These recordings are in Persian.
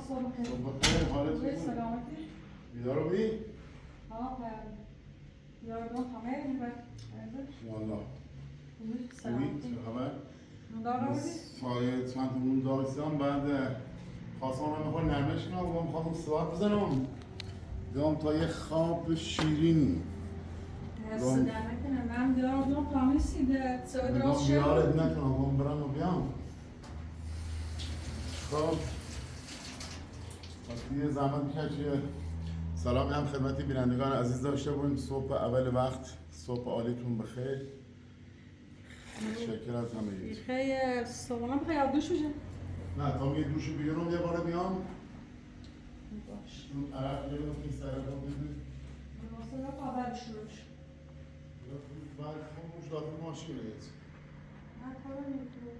صبح بخير. صبح الخير، حالك خوبی چطوره؟ سلامتی؟ بیدار بودی؟ ها یاردان تمام و والله خوبی خوبی؟ سلامتی. چه خبر؟ دار آوردی؟ سایه چند تامون داشتم بعد خواستم هم میخواد نرمش کنم و میخوام اون سوار بزنم بیام تا یه خواب شیرین دست در نکنه من یاردان تامیسیده سوید میگم راست شد. بیارت نکنم بیام برم و بیام خب پس یه زحمت کشیه سلامی هم خدمت بینندگان عزیز داشته باشیم. صبح اول وقت صبح عالیتون بخیر. متشکر از همه. خیلی صبحانه بخیر دوش بشه. نه تا یه دوش بیرون یه بار بیام باش. اون عرق بیرون که سر رو بده واسه خبر شروع شد. بعد خاموش داخل ماشین هست. نه کارا نمی‌کنه.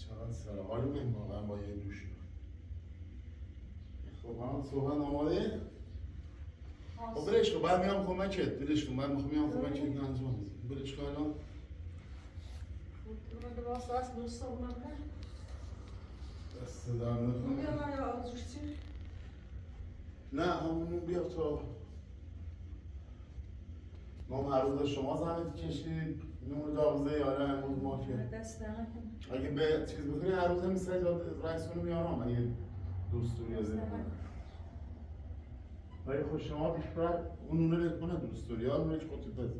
چقدر سر حال من واقعا با یه دوش. خب هم صحبت آماده؟ خب برش کن بعد میام کمکت. برش کن بعد میام کمکت انجام بدیم. برش کن الان. Burada biraz dursa bunlar. دست در نکنه. Bunlar ya azıcık. نه همونو بیا تا ما هر روز شما زحمت کشید نمونه داغزه یاره امروز ما که Dest demek. اگه به چیز بکنی هر روز هم سه رئیسونو میارم اگه دوستوری از این کنه ولی خود شما بیشتر اون نونه کنه دوستوری ها نونش خودت بزن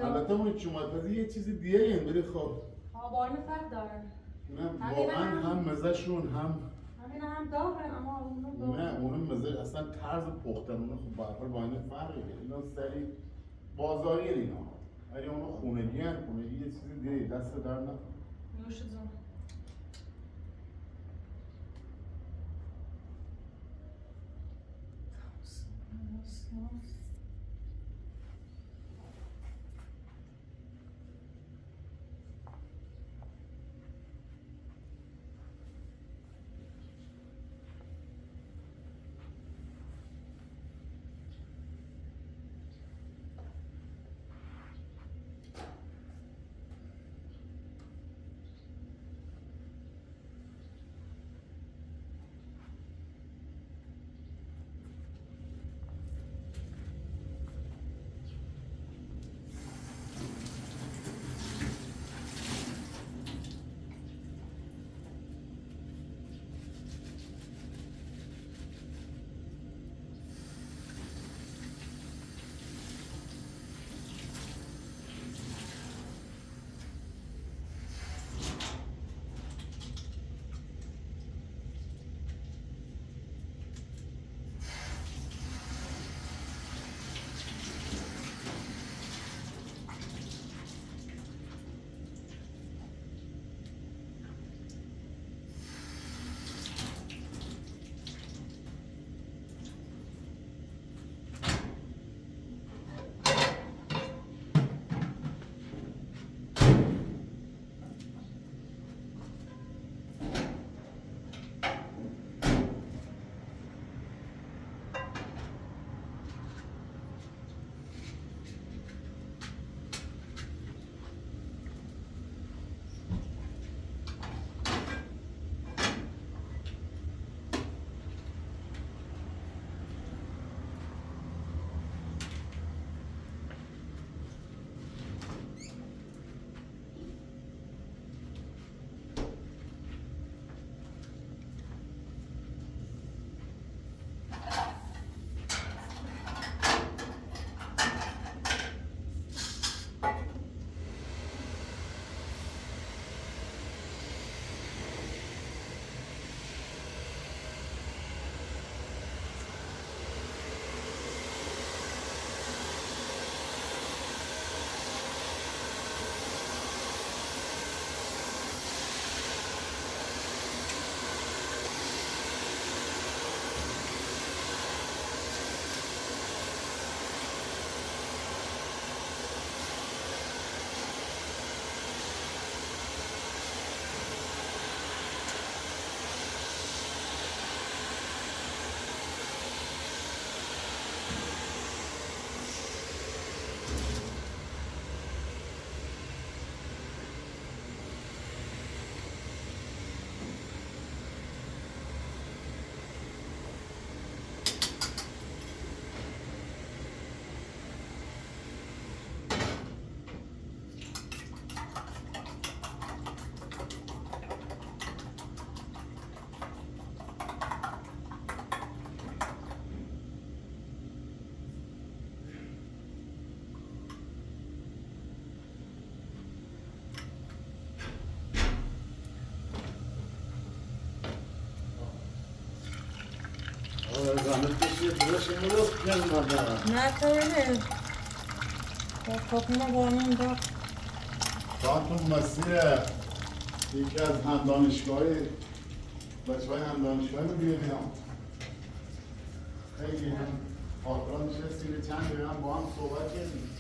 البته اون چومات پزی یه چیز دیگه این بری خب ها با این فرق داره نه واقعا هم مزهشون هم همین هم داره اما اونو نه اونم مزه اصلا طرز پختن اونو خب برحال با این فرقه اینا سری بازاری اینا ولی اونو خونگی هن خونگی یه چیز دیگه دست در نکن نوش جان زحمت کشید درست این رو نه تو اینه با کپینا با این دار تو مسیر یکی از همدانشگاهی بچه های همدانشگاهی رو بیاریم خیلی هم خاطرات نشستیم چند دقیقه هم با هم صحبت کردیم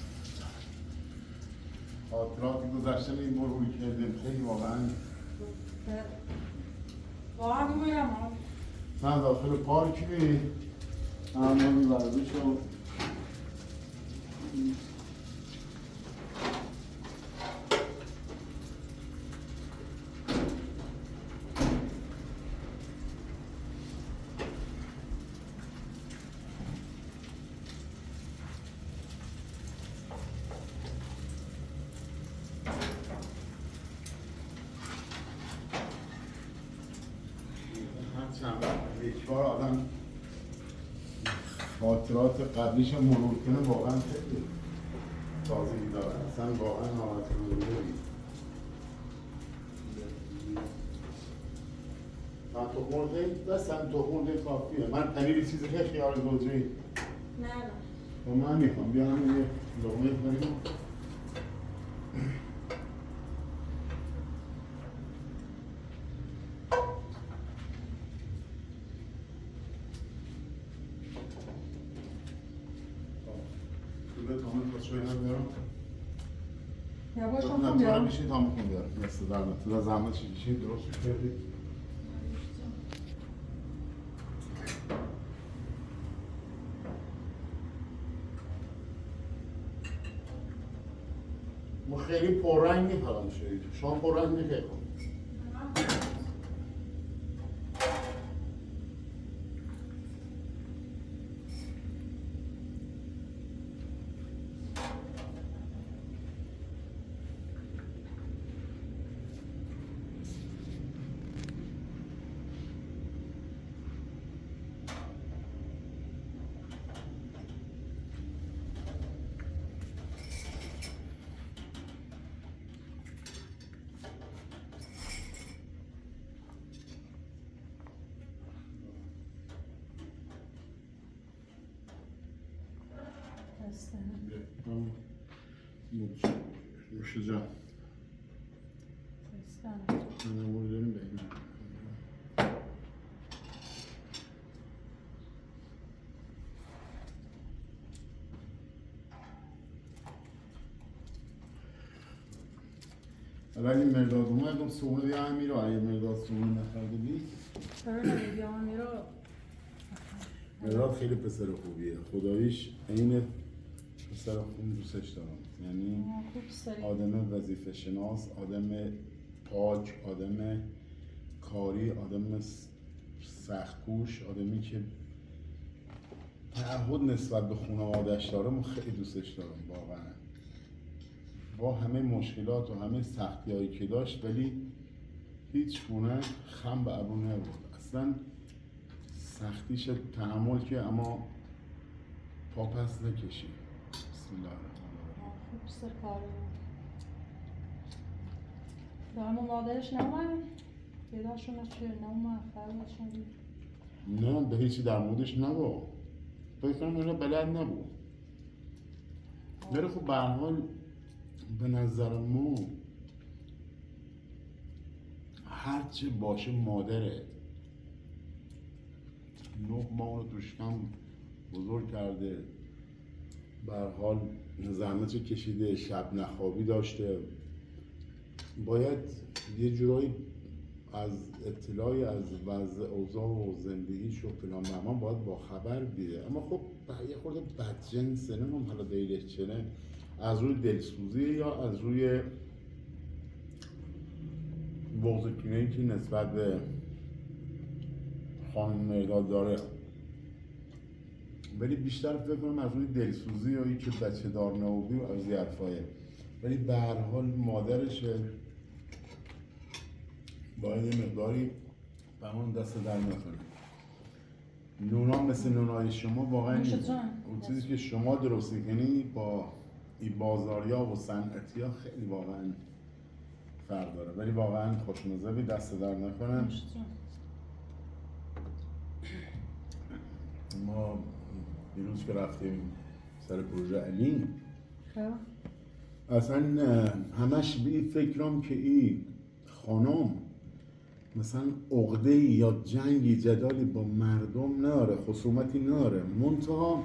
خاطراتی گذشته این رو روی کردیم خیلی واقعا واقعا میگویم من داخل پارکی همانی ورزش رو یک بار آدم خاطرات قبلیش هم مرور کنه واقعا خیلی تازگی داره. اصلا واقعا حالت رو داریم. من تو مرده بسم تو مرده کافیه. من پنیر چیزی که خیال گذری نه و من میخوام بیانم یه لغمه کنیم. یا باش نه هم تو بیارم میشه تا میکنم بیارم مثل در نه تو زحمت چیزی درست کردی. ما خیلی پررنگ نیستم شدید. شما پررنگ نخیر کنید. نوش جان. من نموردیم بگیم. حالا اگه مرداد اومدم سومه دیگه هم میره. اگه مرداد سومه نخرده بید مرداد خیلی پسر خوبیه. خداییش این پسر خوب دوستش دارم. یعنی آدم وظیفه شناس، آدم پاک، آدم کاری، آدم سخت‌کوش، آدمی که تعهد نسبت به خانواده‌اش داره. من خیلی دوستش دارم واقعا. با همه مشکلات و همه سختی‌هایی که داشت ولی هیچ گونه خم به ابرو نبود. اصلا سختیش تحمل که اما پا پس نکشید. بسم الله الرحمن الرحیم. خوب سر کاری دارم. مادرش نمایم پیداشون چه نمایم خیلیشون نه به هیچی در موردش نبود. بکنم اینا بلد نبود. ولی خب به هر حال به نظر ما هرچه باشه مادره. 9 ماه رو توش کم بزرگ کرده. به هر حال زحمت کشیده، شب نخوابی داشته. باید یه جورایی از اطلاعی از وضع اوضاع و زندگیش و فلان بهمان باید با خبر بیده. اما خب یه خورده بدجنسه. نمیم حالا دیلش چنه از روی دلسوزی یا از روی بغض‌کینه‌ای که نسبت به خانم مرداد داره. ولی بیشتر فکر کنم از روی دلسوزی یا اینکه بچه دار نبودی و از این حرفایه. ولی به هر حال مادرشه باید یه مقداری به همون دست در نکنه. نونا مثل نونای شما واقعا نیست. اون چیزی که شما درستی کنی با این بازاریا و صنعتیا خیلی واقعا فرق داره. ولی واقعا خوشمزه بی دست در نکنه. ما دیروز که رفتیم سر پروژه علی اصلا همش به این فکرم که این خانم مثلا عقده یا جنگی جدالی با مردم نداره، خصومتی نداره، منتها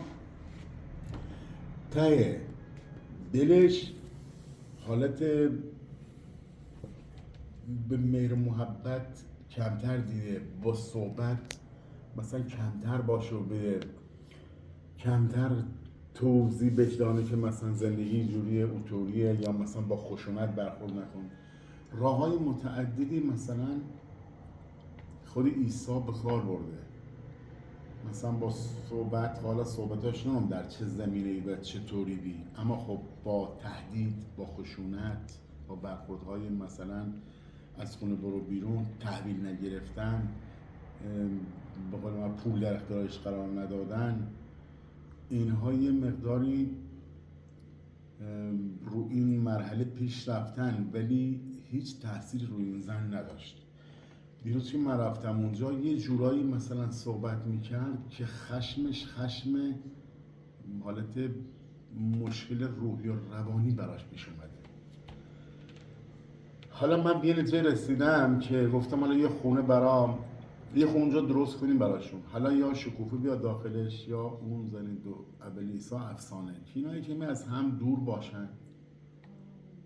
ته دلش حالت به مهر محبت کمتر دیده، با صحبت مثلا کمتر باشه و به کمتر توضیح بهش که مثلا زندگی جوری اوتوریه یا مثلا با خشونت برخورد نکن. راه های متعددی مثلا خود عیسی به کار برده، مثلا با صحبت، حالا صحبتاش نمیم در چه زمینه‌ای و چطوری بی، اما خب با تهدید، با خشونت، با برخوردهای مثلا از خونه برو بیرون، تحویل نگرفتن، به قول من پول در اختیارش قرار ندادن، اینها یه مقداری رو این مرحله پیش رفتن ولی هیچ تأثیری روی این زن نداشت. دیروز که من رفتم اونجا یه جورایی مثلا صحبت میکرد که خشمش خشم حالت مشکل روحی و روانی براش پیش اومده. حالا من به یه نتیجه رسیدم که گفتم حالا یه خونه برام، یه خونه اونجا درست کنیم براشون، حالا یا شکوفه بیاد داخلش یا اون زن دو اول عیسی افسانه، اینایی که از هم دور باشن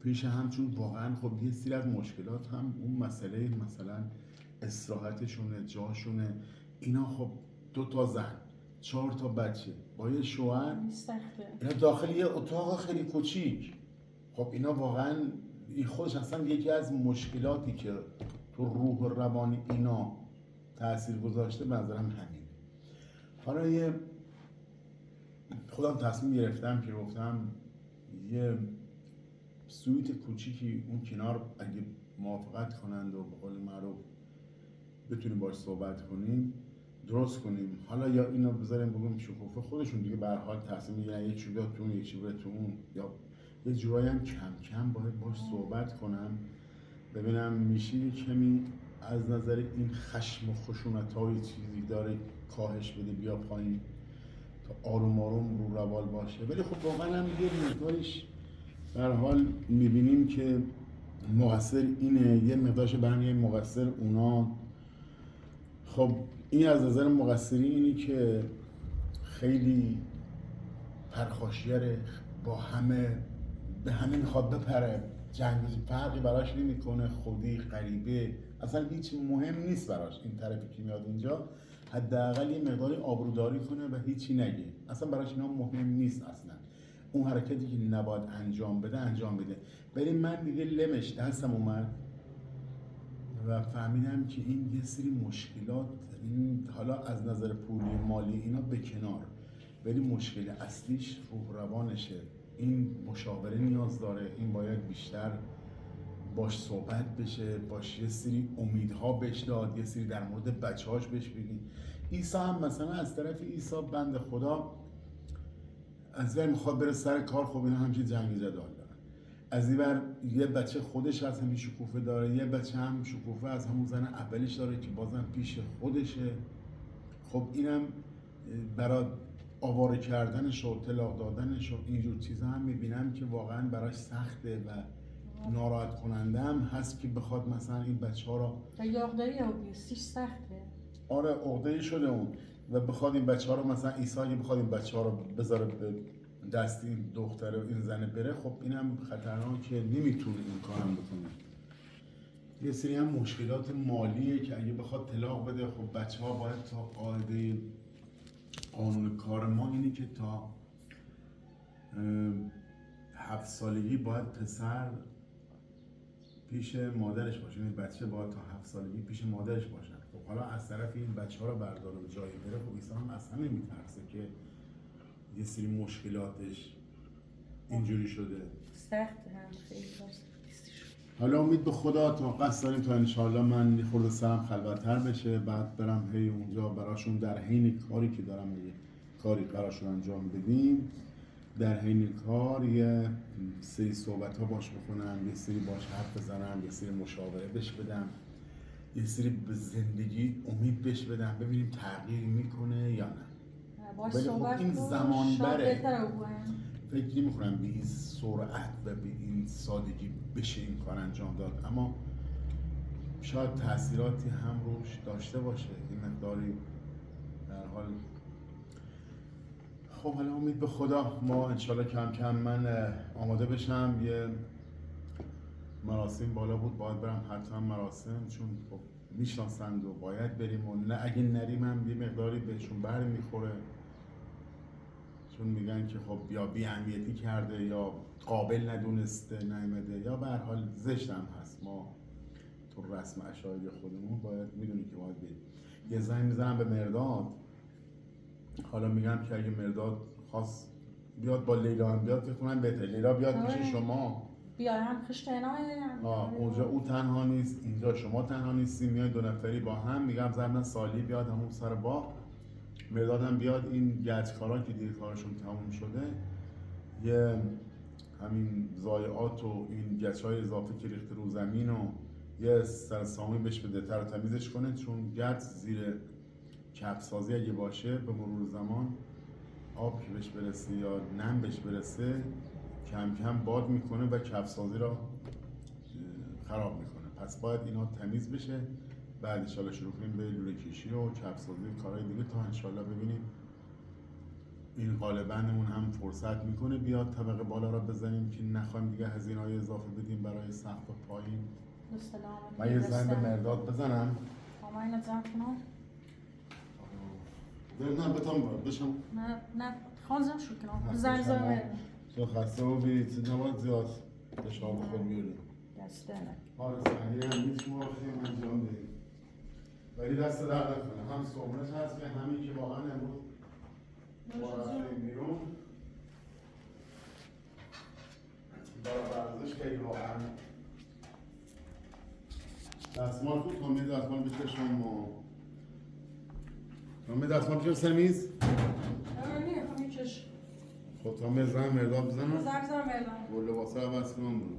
پیش هم، چون واقعا خب یه سری از مشکلات هم اون مسئله مثلا استراحتشونه، جاشونه، اینا خب 2 تا زن، 4 تا بچه با یه شوهر، اینا داخل یه اتاق خیلی کوچیک، خب اینا واقعا این خودش اصلا یکی از مشکلاتی که تو روح و روانی اینا تأثیر گذاشته به نظرم همین. حالا یه خودم تصمیم گرفتم که گفتم یه سویت کوچیکی اون کنار اگه موافقت کنند و به قول معروف بتونیم باش صحبت کنیم درست کنیم، حالا یا اینو بذاریم بگم شکوفه خودشون دیگه به هر حال تصمیم میگیرن یک چی بیاد تو اون یک چی بیاد تو اون، یا یه جورایی هم کم کم باید باش صحبت کنم ببینم میشه یه کمی از نظر این خشم و خشونت های چیزی داره کاهش بده بیا پایین تا آروم آروم رو روال باشه. ولی خب واقعا هم یه مقدارش به هر حال میبینیم که مقصر اینه، یه مقدارش برمیگه مقصر اونا. خب این از نظر مقصری اینی که خیلی پرخاشگره، با همه به همه میخواد بپره، جنگی فرقی براش نمیکنه، خودی غریبه اصلا هیچ مهم نیست براش این طرفی که میاد اینجا، حداقل یه مقداری آبروداری کنه و هیچی نگه، اصلا براش اینا مهم نیست اصلا. اون حرکتی که نباید انجام بده انجام بده. ولی من دیگه لمش دستم اومد و فهمیدم که این یه سری مشکلات، این حالا از نظر پولی مالی اینا به کنار، ولی مشکل اصلیش روح روانشه. این مشاوره نیاز داره، این باید بیشتر باش صحبت بشه، باش یه سری امیدها بهش داد، یه سری در مورد بچه‌هاش بهش بگی. عیسی هم مثلا از طرف عیسی بنده خدا از وقتی میخواد بره سر کار، خب اینا همچین جنگی زدال دارن، از این بر یه بچه خودش از همین شکوفه داره، یه بچه هم شکوفه از همون زن اولیش داره که بازم پیش خودشه. خب اینم برای آواره کردنش و طلاق دادنش و اینجور چیزا هم میبینم که واقعا براش سخته و ناراحت کننده هم هست که بخواد مثلا این بچه ها رو یاغداری اوبیستیش سخته. آره عقده‌ای شده اون و بخواد این بچه ها رو مثلا عیسی اگه بخواد این بچه ها رو بذاره به دست این دختر و این زنه بره، خب اینم خطرناکه، نمیتونه این کارم بکنه. یه سری هم مشکلات مالیه که اگه بخواد طلاق بده، خب بچه ها باید تا قاعده قانون کار ما اینه که تا 7 سالگی باید پسر پیش مادرش باشه، این بچه باید تا 7 سالگی پیش مادرش باشن. خب حالا از طرف این بچه ها رو برداره به جایی بره، خب عیسی هم از همه میترسه که یه سری مشکلاتش اینجوری شده. سخت هم خیلی حالا امید به خدا تا قصد داریم تا انشالله من یه خورده سرم خلوت‌تر بشه، بعد برم هی اونجا براشون در حین کاری که دارم یه کاری براشون انجام بدیم، در حین کار یه سری صحبت ها باش بکنم، یه سری باش حرف بزنم، یه سری مشاوره بهش بدم، یه سری به زندگی امید بهش بدم، ببینیم تغییر میکنه یا نه. ولی خب این زمان بره، فکر نمی‌کنم به این سرعت و به این سادگی بشه این کار انجام داد، اما شاید تأثیراتی هم روش داشته باشه این مقداری. در حال خب حالا امید به خدا ما انشالله کم کم من آماده بشم، یه مراسم بالا بود باید برم حتما مراسم، چون خب میشناسند و باید بریم و نه اگه نریم هم یه مقداری بهشون بر میخوره، چون میگن که خب یا بی اهمیتی کرده یا قابل ندونسته نیامده یا به هر حال زشت هم هست. ما تو رسم عشایری خودمون باید میدونی که باید بریم. یه زنگ میزنم به مرداد، حالا میگم که اگه مرداد خواست بیاد با لیلا هم بیاد که کنم بهتره، لیلا بیاد پیش شما بیایم خشتینا اونجا او تنها نیست، اینجا شما تنها نیستیم، میاد دو نفری با هم. میگم زن سالی بیاد همون سر باغ، مرداد هم بیاد، این گچکارا که دیر کارشون تموم شده یه همین ضایعات و این گچهای اضافه که ریخته رو زمین و یه سرسامی بهش بده، تر و تمیزش کنه، چون گچ زیر کفسازی اگه باشه به مرور زمان آب که بهش برسه یا نم بهش برسه کم کم باد میکنه و کفسازی را خراب میکنه. پس باید اینا تمیز بشه، بعد انشالله شروع کنیم به لوله کشی و کفسازی و کارهای دیگه تا انشالله ببینیم این قالبندمون هم فرصت میکنه بیاد طبقه بالا را بزنیم که نخوایم دیگه هزینه‌های اضافه بدیم برای سقف پایین. من یه زنگ به مرداد بزنم. اینو زن کنم؟ نه بتام بشم. نه خانزم شو کنم. زنگ تو خسته و بیت نباید زیاد فشار بخور بیاری. دسته نه. آره سنگی هم نیست ما خیلی انجام بدیم. ولی دست درد نکنه. هم سومرش هست که همین که واقعا امروز ما رفتیم بیرون برای ورزش خیلی واقعا دستمال بود. تا می دستمال بکشم و تا می دستمال بکشم سمیز؟ نه همین چش. خب تا می زن مرداد بزنم؟ زن مرداد. و لباسه عوض کنم برو.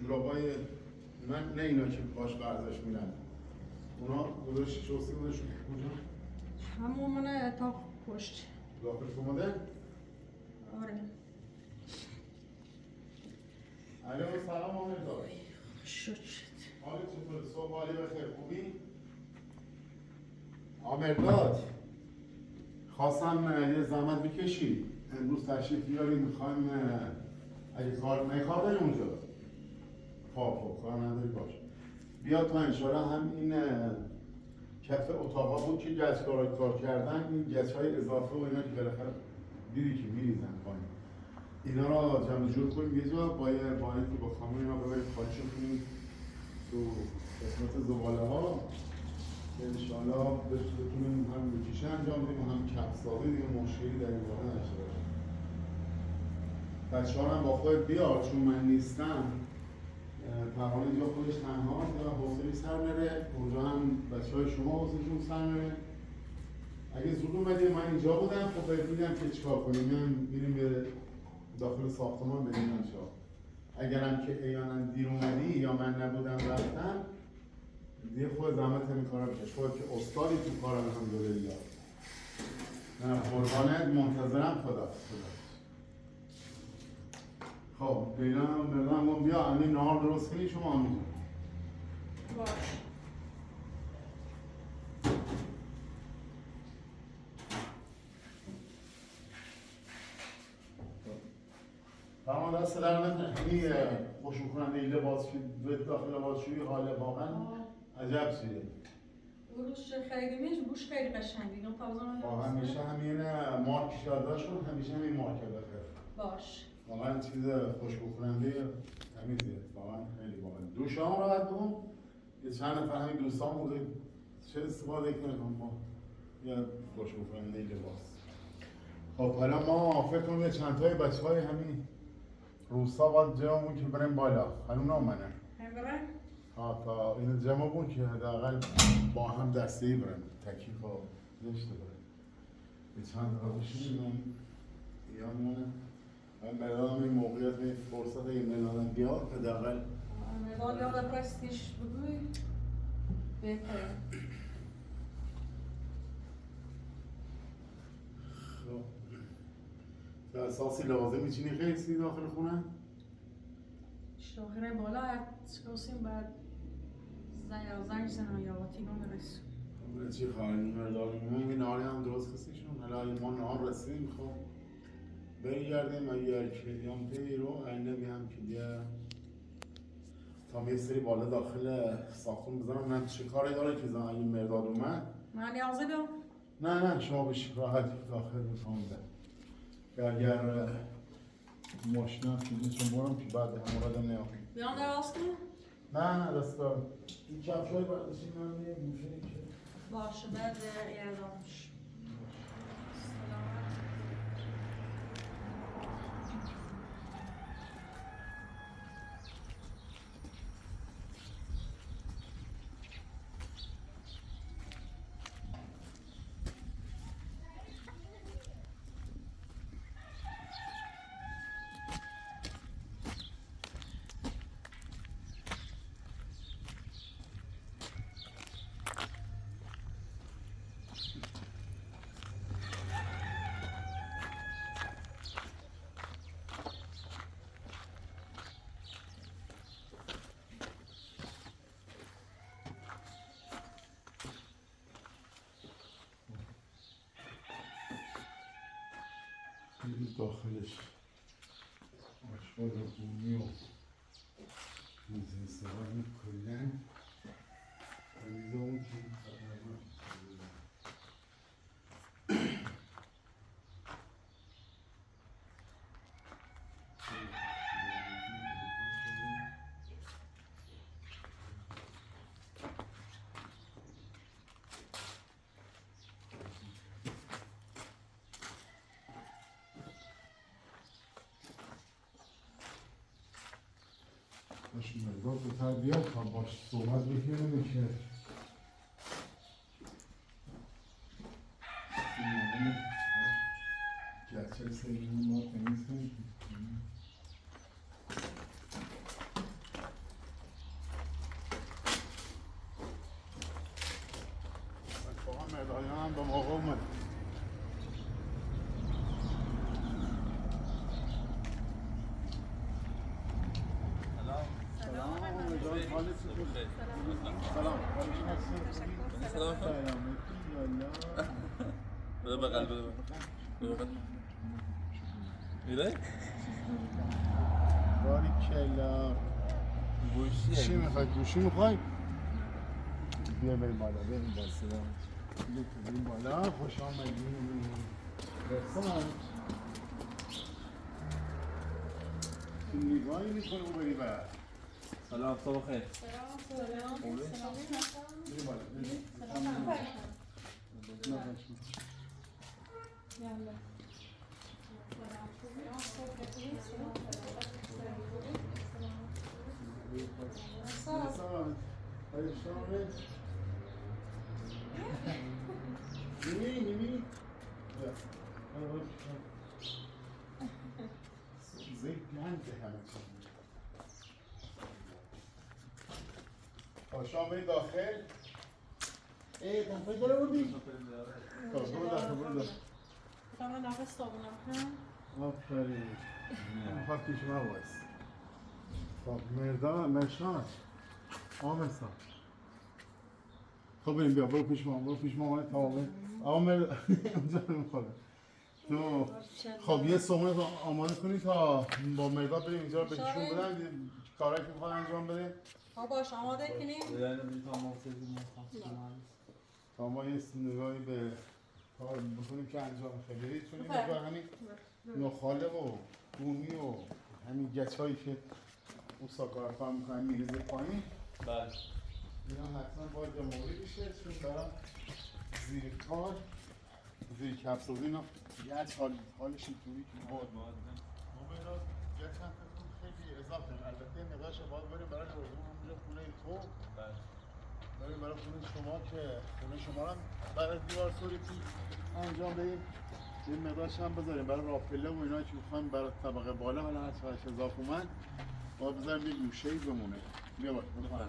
جورابای من نه اینا که باش ورزش میرن، اونا گذاشت چوسی گذاشت کجا؟ همون من اتاق پشت داخل کموده؟ آره. الو سلام آمرداد. شد حالت چطوره؟ صبح حالی بخیر، خوبی؟ آمرداد خواستم یه زحمت بکشی امروز تشریف بیاری، میخوایم اگه کار داری اونجا خب کار نداری باش بیا تو انشالله هم این کف اتاقا بود که گچکارا کار کردن، این گچهای اضافه و اینا که بالاخره دیدی که میریزن پایین، اینا را جمع جور کنیم یه جا با اینکه با کامل اینا ببریم خالیشو کنیم تو قسمت زباله ها که انشالله بتونیم هم روکیشه انجام بدیم و هم کفسازی دیگه مشکلی در این باره نداشته باشیم. بچه‌ها هم با خودت بیار چون من نیستم، پروانه اینجا خودش تنها یا حوصله سر نره، اونجا هم بچه‌های شما حوصله‌شون سر نره. اگه زود اومدی من اینجا بودم خب بهت میگم که چیکار کنیم، میریم به داخل ساختمان بدیم انشا. اگرم که ایانا دیر اومدی یا من نبودم رفتم دیگه خود زحمت همین کارا بکش، خودت که استادی تو کارم الحمدلله. نه قربانت منتظرم. خدا خب لیلا مردم بیا همین نهار درست کنی شما همین باش. تمام دست در نکنه. همین خوش میکنن این لباس که دوید داخل لباسشویی حاله واقعا عجب چیه. بروش خیلی میشه بوش خیلی قشنگی اینو تازه همیشه همین مارک یادداشتون همیشه همین مارک بخیر باش. واقعا چیز خوش بکننده تمیزه، واقعا خیلی باحال. دوشام رو بعد بگم یه چند نفر همین دوستان بوده چه استفاده کنم با یا خوش بکننده لباس. خب حالا ما فکر کنم یه چند تای بچه‌های همین روستا باید جمعمون که بریم بالا. خانم نامنه برن؟ تا اینو جمعمون که حداقل با هم دسته‌ای برن تکیف ها نشته برن. یه چند آقاشون یا مونه من برای این موقعیت به فرصت این ملادم بیاد حداقل مدال یاد پرستیش بگوی بهتره. اساسی لازمی چینی خیلی داخل خونه؟ شاخره بالا چکاسیم بعد زنگ زنم یا تیگو میرسیم. برای چی خواهی مرداریم؟ این نهاری هم درست خستیشون. حالا اگه ما نهار رسیدیم خب برگردیم اگر کلیام پی رو اینه بیم کلیه تا یه سری بالا داخل ساختون بزنم. نه چه کاری داره که زن اگه مرداد اومد؟ من نیازه بیام؟ نه شما بشی راحت داخل بفهمده. اگر ماشین هم چون برم که بعد هم مورد نیام. بیام در آسکن؟ نه دستا این کفش های برداشتیم من یه گوشه که باشه بعد یادمش. داخلش آشغال بومی و میزه استفاده کلن میزه اون که باش مرداد بتر بیاد تا باش صحبت بکنیم که گرچه سریمون ما تنیز کنیم اتفاقا مردادیان هم به موقع اومد. بده بغل بده بغل میره؟ باریکلا گوشیه چی میخوای؟ گوشی میخوای؟ بیا بریم بالا بریم بریم بالا خوش آمدیم رسان چی نگاهی میکنه او بری بر سلام صبح خیر سلام بریم بالا بریم رسان نیمی زیت گنده همه چی خوش آمدید داخل تنفای داره بودی؟ برو داخل من نفس تابونم هم آفرین میخواد پیش من بایست خب مرشان آمسا خب بریم بیا برو پیش ما تمامه اونجا نمیخواد تو خب یه صحبت آماده کنی تا با مرداد بریم اینجا بهشون بدن کارایی که میخواد انجام بده باش آماده کنیم تا ما یه نگاهی به کار بکنیم که انجام خیلی چون این نگاه همین نخاله و بومی و همین گچ هایی که اون ساکار کار میکنن میریزه پایین بله اینا حتما باید یا موری بشه چون برام زیر کار زیر کپسازی اینا گچ حالش اینطوری که باید ما برای گچ هم خیلی اضافه البته نگاهش باید بریم برای جزمون همونجا خونه تو بله بریم برای خونه شما که خونه شما هم برای دیوار سوریتی انجام بدیم این مقدارش هم بذاریم برای راپله و اینا که میخوایم برای طبقه بالا حالا هر چقدرش اضافه اومد باید بذاریم یه گوشه‌ای بمونه بیا باید بفهم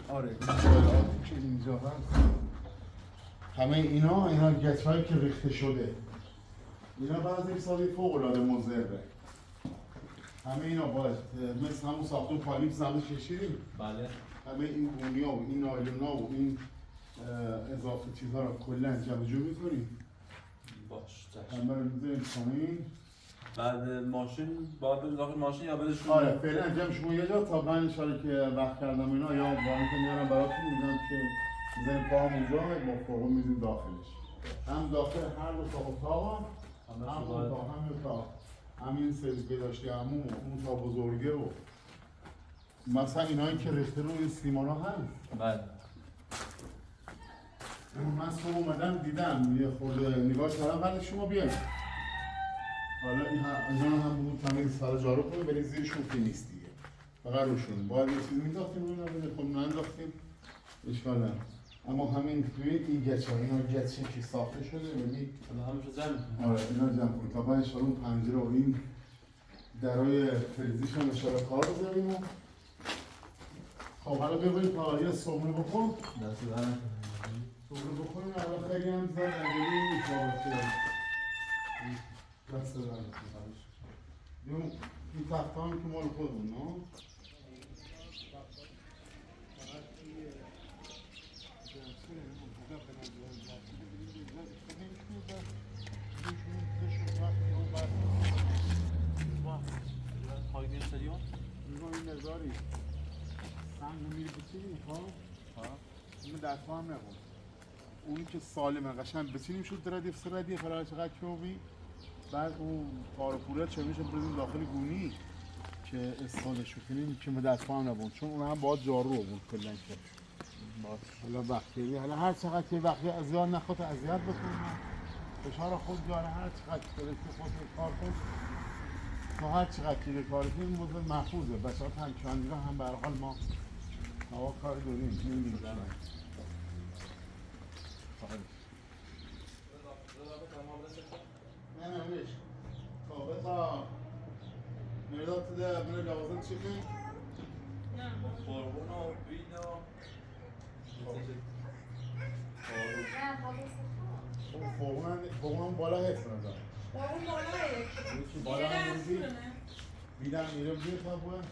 آره این سوالات که اینجا هست همه اینا گچ‌هایی که ریخته شده، اینا بعضی سالی فوق العاده مضره. همه اینا باید مثل همون ساختمون پایین زمین کشیدیم. بله. همه این گونیا و این نایلونا و این اضافه چیزها رو کلا جابجا می‌کنیم. باش. همه رو می‌ذاریم پایین. بعد ماشین باید بره داخل ماشین یا بدش آره فعلا جمعشون یه جا تا من انشالله که وقت کردم اینا یا وارم که میارم براتون میگم که می‌ذاریم پاهم اونجا با فوقو می‌ذاریم داخلش. هم داخل هر دو تا اتاق هم اتاق هم اتاق همین سری که داشتی همون اون تا بزرگه و مثلا اینایی که ریخته روی سیمانا هست. بله. من صبح اومدم دیدم یه خورده نگاه کردم ولی شما بیاید حالا اینا هم بود تمیز سر جارو کنیم ولی زیرشون که نیست دیگه فقط روشون باید یه چیز مینداختیم روی نبوده خب ننداختیم اشکال نداره اما همین توی این گچ ها اینا گچی که ساخته شده ببینید همشو جمع. آره اینا جمع کنیم تا بعد انشالله اون پنجره و این درای فریزیش هم انشالله کار بزنیم و خب حالا ببینید تا یه صبحونه بخور صبحونه بخوریم اول خیلی هم زد انجلی میخوابه دست دارم این تخت هم که مال خودمون نه؟ این نظاری سنگ میری بچینیم خب؟ این دست هم نبود اونی که سالمه قشنگ بچینیم شد ردیف سر ردیف حالا چقدر چوبی بعد اون پاروپوره چه میشه بردیم داخل گونی که استفادهش کنیم که به دست هم نبود چون اون هم باید جارو بود کلن که حالا وقتی حالا هر چقدر که وقتی اذیت نخواد اذیت بکنیم فشار خود جاره هر چقدر که خود کار کن ما هر چقدر که به کار کنیم موضوع محفوظه بساط هم چندی هم به هر حال ما هوا کار داریم نمیدیم نه ویش خب تا مرداد ده من لازم چی کنی؟ نه قربون و بین و فوقون بالا هست نظر اون بالایه یکی بالا هم میزی بیدم میره بزیر تا بوه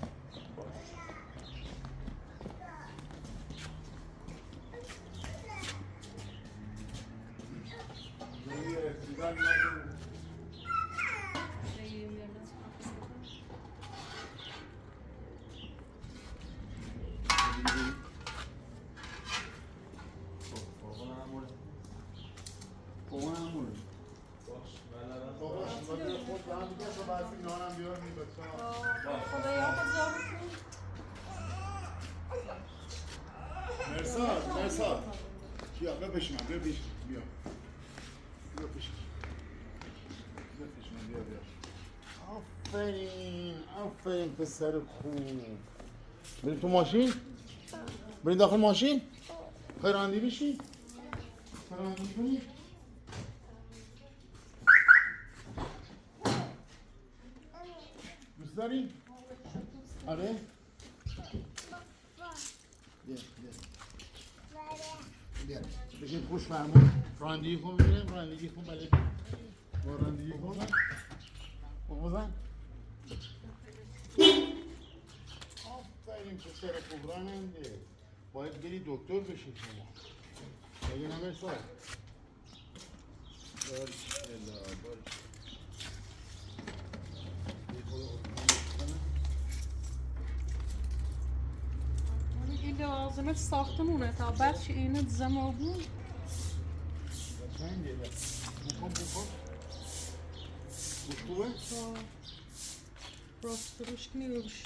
مرساد کیا بپش من بیا بیا آفرین پسر خوب بریم تو ماشین؟ بریم داخل ماشین؟ خیلی راندی بشی؟ راندی کنی؟ دوست داری؟ آره؟ بیا بشین خوش فرمون رانندگی کن ببینم رانندگی کن بله با رانندگی کن بزن آفرین پسر خوب راننده باید بری دکتر بشی شما بگه نمیرسا باریکلا این لازمه ساختمونه تا بعد که اینه زمان بود قشنگه بکن خوبه؟ راست روش کنی روش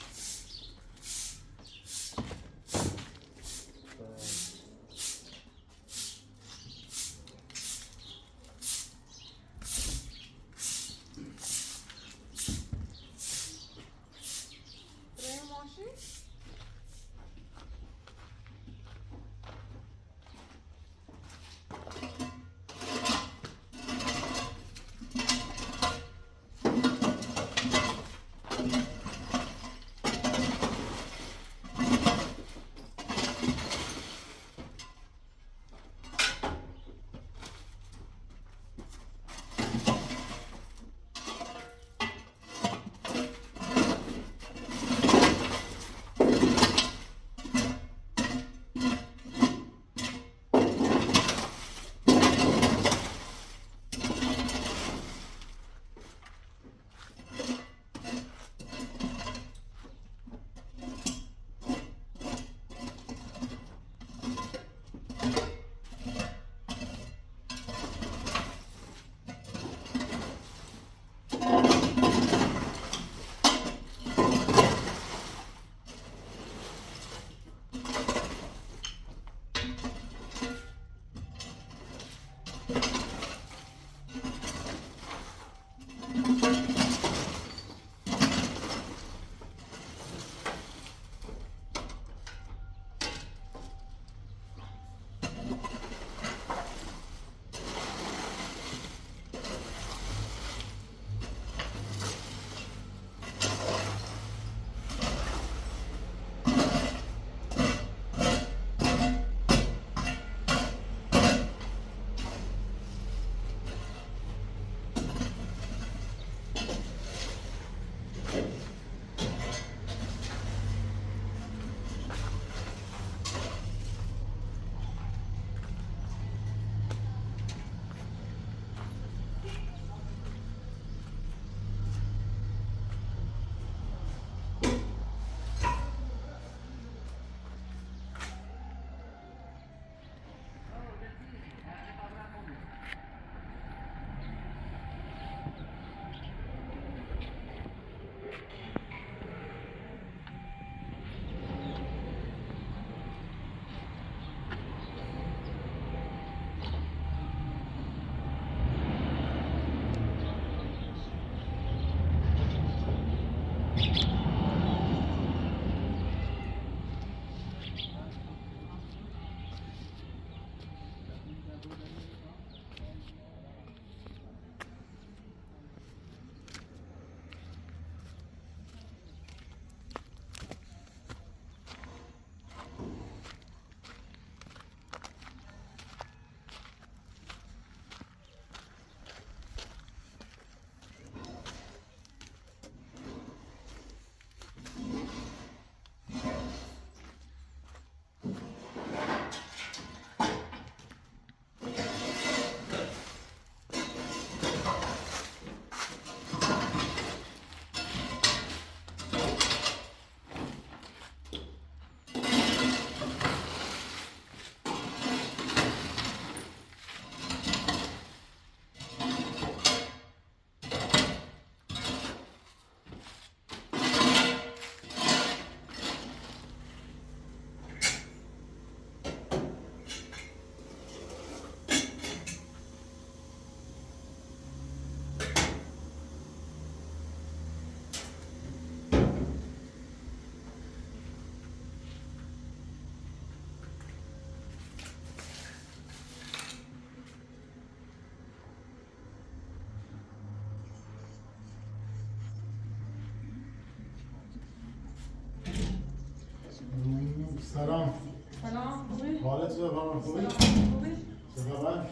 سلام. سلام خوبی؟ حالت چطور خانم خوبی؟ سلام خوبی؟ چه خبر؟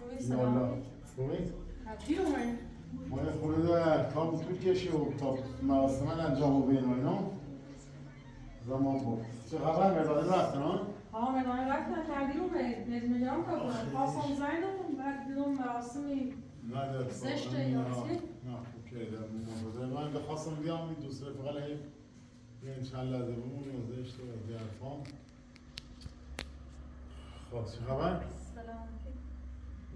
خوبی یا الله. سلام خوبی؟ هفتی اومد؟ ما یه خورده کار طول کشی و تا مراسم انجام و بین و اینا زمان بود. چه خبر مردادی رفتن ها؟ ها مدانه رفتن تردی اومد نجمه تا کنم خواستم زنم بعد دیدم مراسمی نه زشته یا چی؟ نه خوب کرده مرداده من بخواستم بیام این دوست رفقه هی بیاین چند لحظه بمونی و زشته و دیرفان خب چه خبر؟ سلام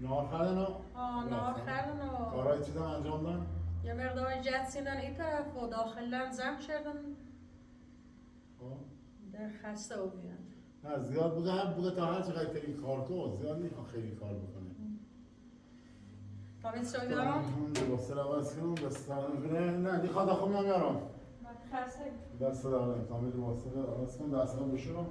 نهار خوردن ها؟ نهار خوردن و کارهای چیزم انجام دادن؟ یه مقدار جد سیدن این طرف و داخلن زم شدن خب در خسته و بیان نه زیاد بوده هم بوده تا هر چقدر ترین کار کن زیاد نیخواه خیلی کار بکنه تا بیت شوی دارم؟ لباسه رو عوض کنم دست نه دی خدا خوب نمیارم من خسته دست دارم تا می لباسه رو عوض کنم دست رو بشورم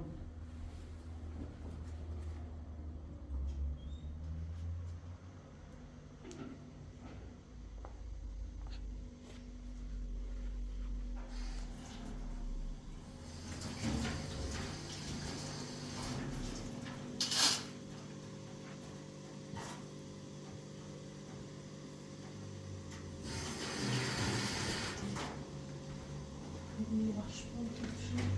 Yavaş oldu şimdi.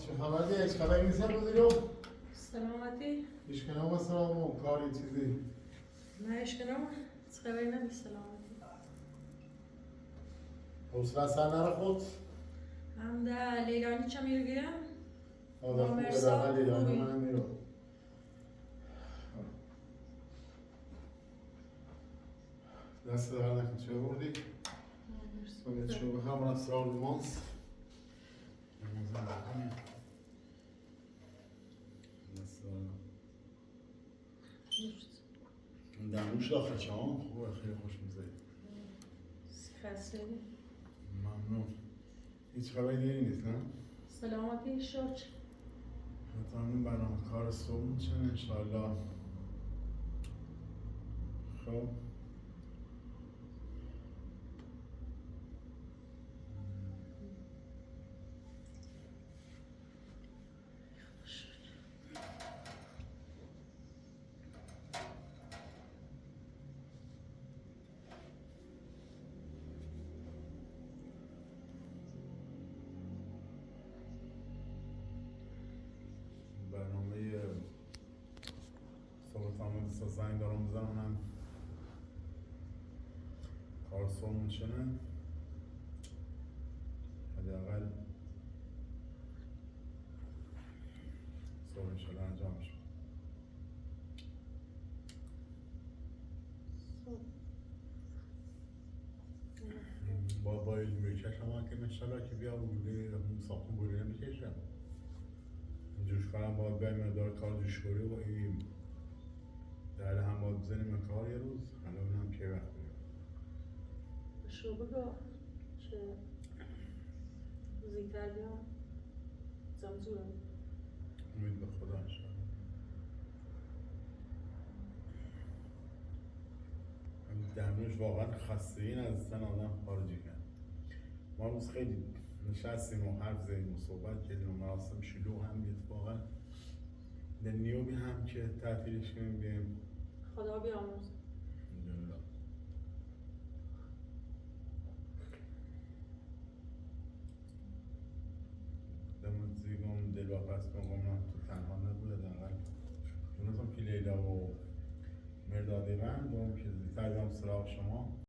چه خبری؟ هیچ خبری نیست امروزی رو؟ سلامتی؟ هیچ کنم سلام و کاری چیزی نه اشکنم خبری نمی سلامتی حوصله سر نره خود؟ هم ده لیلانی چه میرگیرم؟ آده خوبه مرسا در لیلانی خوبی. منم میرو دست در نکن چه بردی؟ باید شو بخوام من اسرار لومانس دموش داخل چه ها؟ خوبه خیلی خوش میزه خسته ممنون هیچ خبری دیگه نیست نه؟ سلامتی شوچ حتی همین برنامه کار صبح میشه انشالله خب برنامه صبح تامل سا زنگ دارم بزنم من کار صبح میشنه حداقل صبح انشالله انجام میشه با علم بکشم هم که انشالله که بیا بوده ساختون بوده نمیکشم جوش کنم باید بریم مقدار کار جوشکاری و این در هم باید بزنیم کار یه روز حالا ببینم که وقت بریم شو بگو چه زیدتر بیام زمزورم امید به خدا انشالله دمنوش واقعا خسته این از زن آدم خارجی کرد. ما روز خیلی نشستیم و حرف زدیم و صحبت کردیم و مراسم شلوغ هم بود واقعا. در نیوبی هم که تعطیلش کنیم بیم. خدا بیامرز. الحمدلله. دمت زیگم دلواپس بگم تو تنها نبوده دقیقا تونستم که لیلا و مرداد من دوم که زیتر بیام سراغ شما